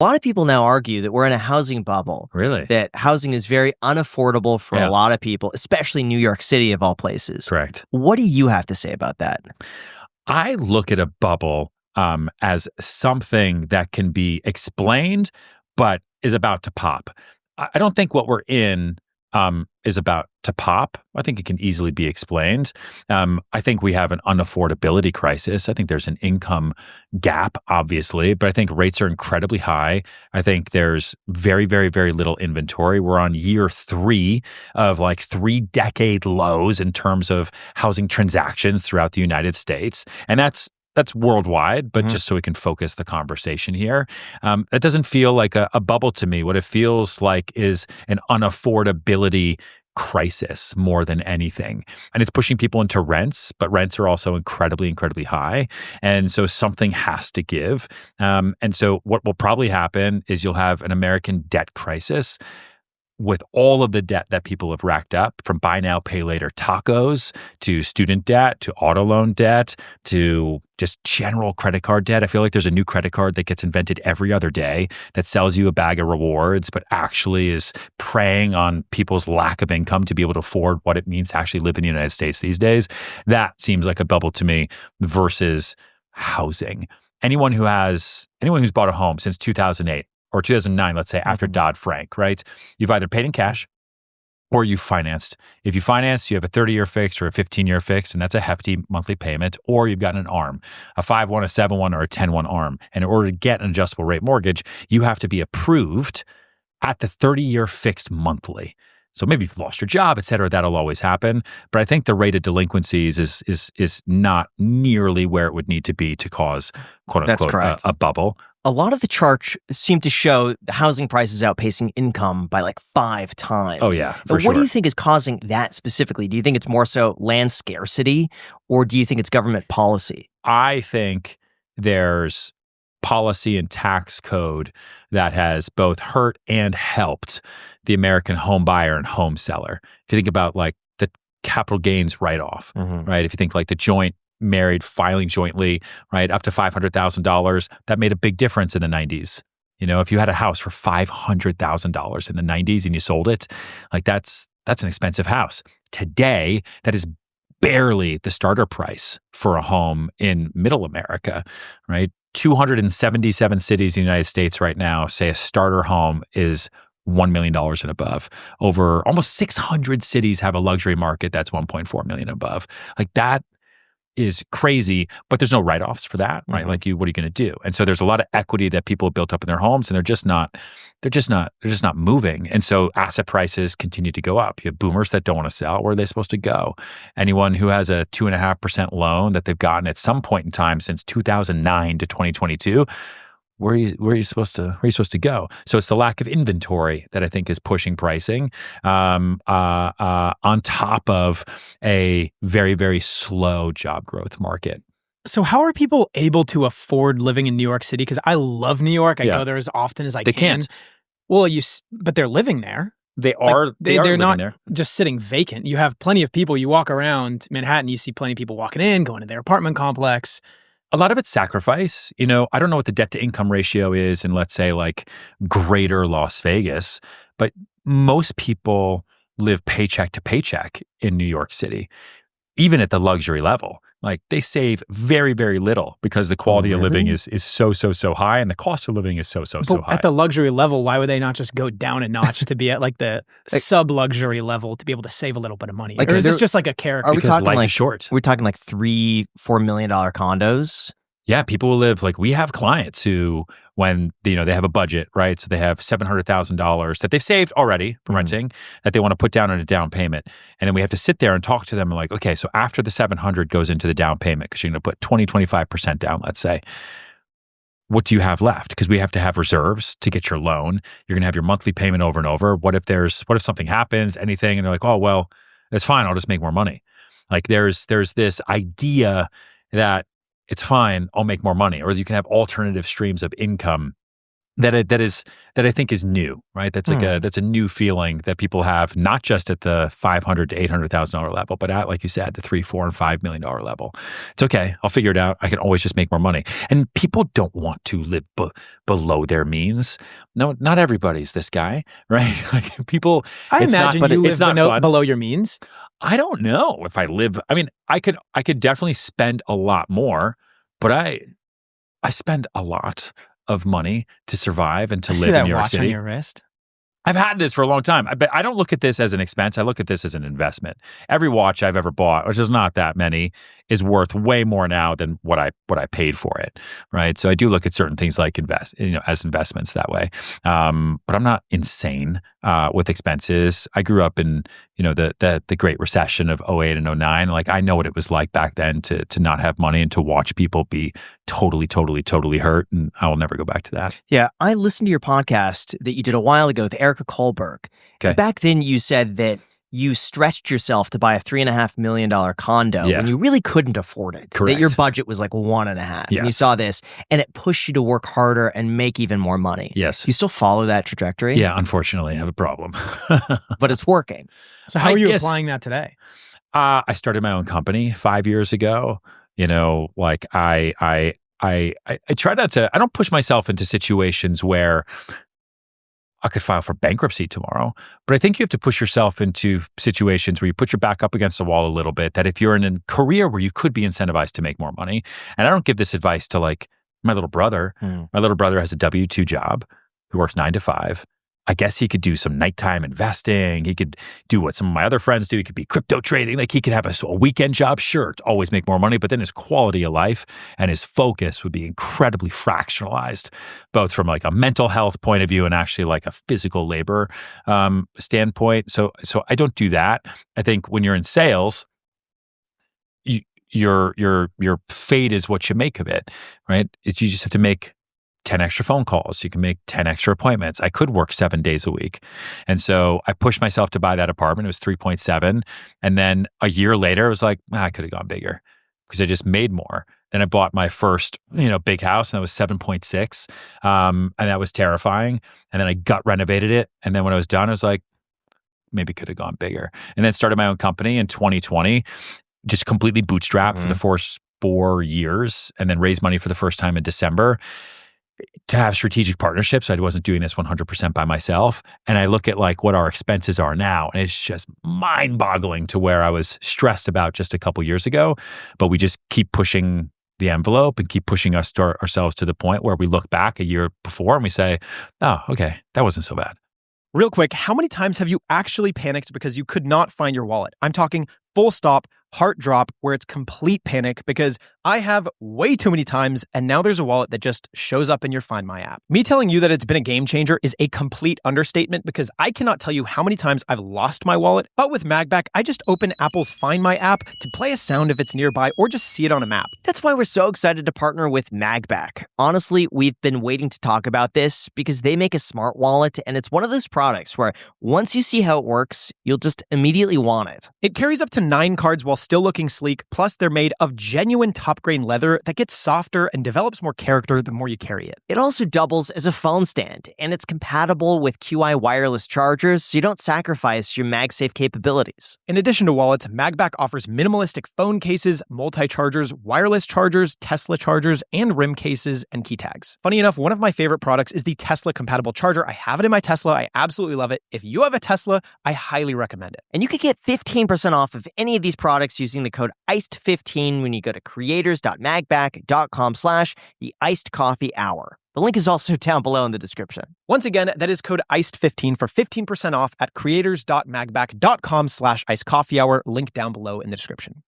A lot of people now argue that we're in a housing bubble. Really? That housing is very unaffordable for a lot of people, especially New York City of all places. Correct. What do you have to say about that? I look at a bubble as something that can be explained, but is about to pop. I don't think what we're in is about to pop. I think it can easily be explained. I think we have an unaffordability crisis. I think there's an income gap, obviously, but I think rates are incredibly high. I think there's very, very, very little inventory. We're on year 3 of like 3-decade lows in terms of housing transactions throughout the United States. And that's worldwide, but just so we can focus the conversation here. That doesn't feel like a bubble to me. What it feels like is an unaffordability crisis more than anything. And it's pushing people into rents, but rents are also incredibly, incredibly high. And so something has to give. And so what will probably happen is you'll have an American debt crisis with all of the debt that people have racked up, from buy now, pay later tacos to student debt to auto loan debt to just general credit card debt. I feel like there's a new credit card that gets invented every other day that sells you a bag of rewards, but actually is preying on people's lack of income to be able to afford what it means to actually live in the United States these days. That seems like a bubble to me versus housing. Anyone who's bought a home since 2008, or 2009, let's say, after Dodd-Frank, right? You've either paid in cash or you've financed. If you finance, you have a 30-year fixed or a 15-year fixed, and that's a hefty monthly payment, or you've gotten an ARM, a 5-1, a 7-1, or a 10-1 ARM. And in order to get an adjustable rate mortgage, you have to be approved at the 30-year fixed monthly. So maybe you've lost your job, et cetera. That'll always happen. But I think the rate of delinquencies is not nearly where it would need to be to cause, quote unquote, a bubble. A lot of the charts seem to show the housing prices outpacing income by like 5 times. Oh, yeah, for sure. What do you think is causing that specifically? Do you think it's more so land scarcity, or do you think it's government policy? I think there's policy and tax code that has both hurt and helped the American home buyer and home seller. If you think about like the capital gains write-off, right? If you think like the joint married filing jointly, right, up to $500,000, that made a big difference in the 90s. You know, if you had a house for $500,000 in the 90s and you sold it, like that's an expensive house. Today, that is barely the starter price for a home in middle America, right? 277 cities in the United States right now say a starter home is $1 million and above. Over almost 600 cities have a luxury market that's $1.4 million above. Like that is crazy, but there's no write-offs for that, right? Like what are you going to do? And so there's a lot of equity that people have built up in their homes, and they're just not moving. And so asset prices continue to go up. You have boomers that don't want to sell. Where are they supposed to go? Anyone who has a 2.5% loan that they've gotten at some point in time since 2009 to 2022, where are you supposed to go? So it's the lack of inventory that I think is pushing pricing on top of a very, very slow job growth market. So how are people able to afford living in New York City? Because I love New York. I go there as often as I can. They can't. Well, but they're living there. They are. They're not there. Just sitting vacant. You have plenty of people. You walk around Manhattan, you see plenty of people walking in, going to their apartment complex. A lot of it's sacrifice. You know, I don't know what the debt to income ratio is in, let's say, like greater Las Vegas, but most people live paycheck to paycheck in New York City, even at the luxury level. Like they save very, very little because the quality of living is so high, and the cost of living is so high. At the luxury level, why would they not just go down a notch to be at like the sub-luxury level to be able to save a little bit of money? Like, or is this just like a character? Because life is short. Are we talking like $3-4 million condos? Yeah, people will live like we have clients who, when they have a budget, right? So they have $700,000 that they've saved already from renting that they want to put down on a down payment, and then we have to sit there and talk to them and like, okay, so after the 700 goes into the down payment, because you're going to put 20-25% down, let's say, what do you have left? Because we have to have reserves to get your loan. You're going to have your monthly payment over and over. What if something happens, anything, and they're like, oh well, it's fine, I'll just make more money. Like there's this idea that it's fine, I'll make more money. Or you can have alternative streams of income that I think is new, right? That's that's a new feeling that people have, not just at the $500,000 to $800,000 level, but at, like you said, the $3, $4, and $5 million level. It's okay. I'll figure it out. I can always just make more money. And people don't want to live below their means. No, not everybody's this guy, right? Like people. I imagine you live below your means. I don't know if I live. I mean, I could definitely spend a lot more, but I spend a lot of money to survive and to live in New York City. On your wrist? I've had this for a long time. But I don't look at this as an expense. I look at this as an investment. Every watch I've ever bought, which is not that many, is worth way more now than what I paid for it, right? So I do look at certain things like as investments that way. But I'm not insane with expenses. I grew up in the Great Recession of 2008 and 2009. Like, I know what it was like back then to not have money and to watch people be totally hurt, and I will never go back to that. Yeah, I listened to your podcast that you did a while ago with Erica Kohlberg. Okay. Back then, you said that you stretched yourself to buy a $3.5 million condo when you really couldn't afford it. Correct. That your budget was like 1.5. Yes. And you saw this, and it pushed you to work harder and make even more money. Yes. You still follow that trajectory? Yeah, unfortunately, I have a problem. But it's working. So how are you applying that today? I started my own company 5 years ago. Like I try not to. I don't push myself into situations where I could file for bankruptcy tomorrow. But I think you have to push yourself into situations where you put your back up against the wall a little bit, that if you're in a career where you could be incentivized to make more money. And I don't give this advice to like my little brother. My little brother has a W-2 job. He works 9 to 5. I guess he could do some nighttime investing. He could do what some of my other friends do. He could be crypto trading. Like, he could have a weekend job, sure, to always make more money, but then his quality of life and his focus would be incredibly fractionalized, both from like a mental health point of view and actually like a physical labor standpoint. So I don't do that. I think when you're in sales, your fate is what you make of it, right? You just have to make 10 extra phone calls. You can make 10 extra appointments. I could work 7 days a week. And so I pushed myself to buy that apartment. It was 3.7. And then a year later, I was like, I could have gone bigger because I just made more. Then I bought my first, big house, and that was 7.6. And that was terrifying. And then I gut renovated it. And then when I was done, I was like, maybe could have gone bigger. And then started my own company in 2020, just completely bootstrapped for the first 4 years, and then raised money for the first time in December to have strategic partnerships. I wasn't doing this 100% by myself. And I look at like what our expenses are now, and it's just mind-boggling to where I was stressed about just a couple years ago. But we just keep pushing the envelope and keep pushing ourselves to the point where we look back a year before and we say, oh, okay, that wasn't so bad. Real quick, how many times have you actually panicked because you could not find your wallet? I'm talking full stop, heart drop, where it's complete panic, because I have way too many times, and now there's a wallet that just shows up in your Find My app. Me telling you that it's been a game changer is a complete understatement, because I cannot tell you how many times I've lost my wallet. But with MagBack, I just open Apple's Find My app to play a sound if it's nearby or just see it on a map. That's why we're so excited to partner with MagBack. Honestly, we've been waiting to talk about this because they make a smart wallet, and it's one of those products where once you see how it works, you'll just immediately want it. It carries up to 9 cards while still looking sleek, plus they're made of genuine top-grain leather that gets softer and develops more character the more you carry it. It also doubles as a phone stand, and it's compatible with QI wireless chargers, so you don't sacrifice your MagSafe capabilities. In addition to wallets, MagBack offers minimalistic phone cases, multi-chargers, wireless chargers, Tesla chargers, and rim cases and key tags. Funny enough, one of my favorite products is the Tesla-compatible charger. I have it in my Tesla. I absolutely love it. If you have a Tesla, I highly recommend it. And you could get 15% off of any of these products using the code iced15 when you go to creators.magback.com/the-iced-coffee-hour. The link is also down below in the description. Once again, that is code iced15 for 15% off at creators.magback.com/iced-coffee-hour. Link down below in the description.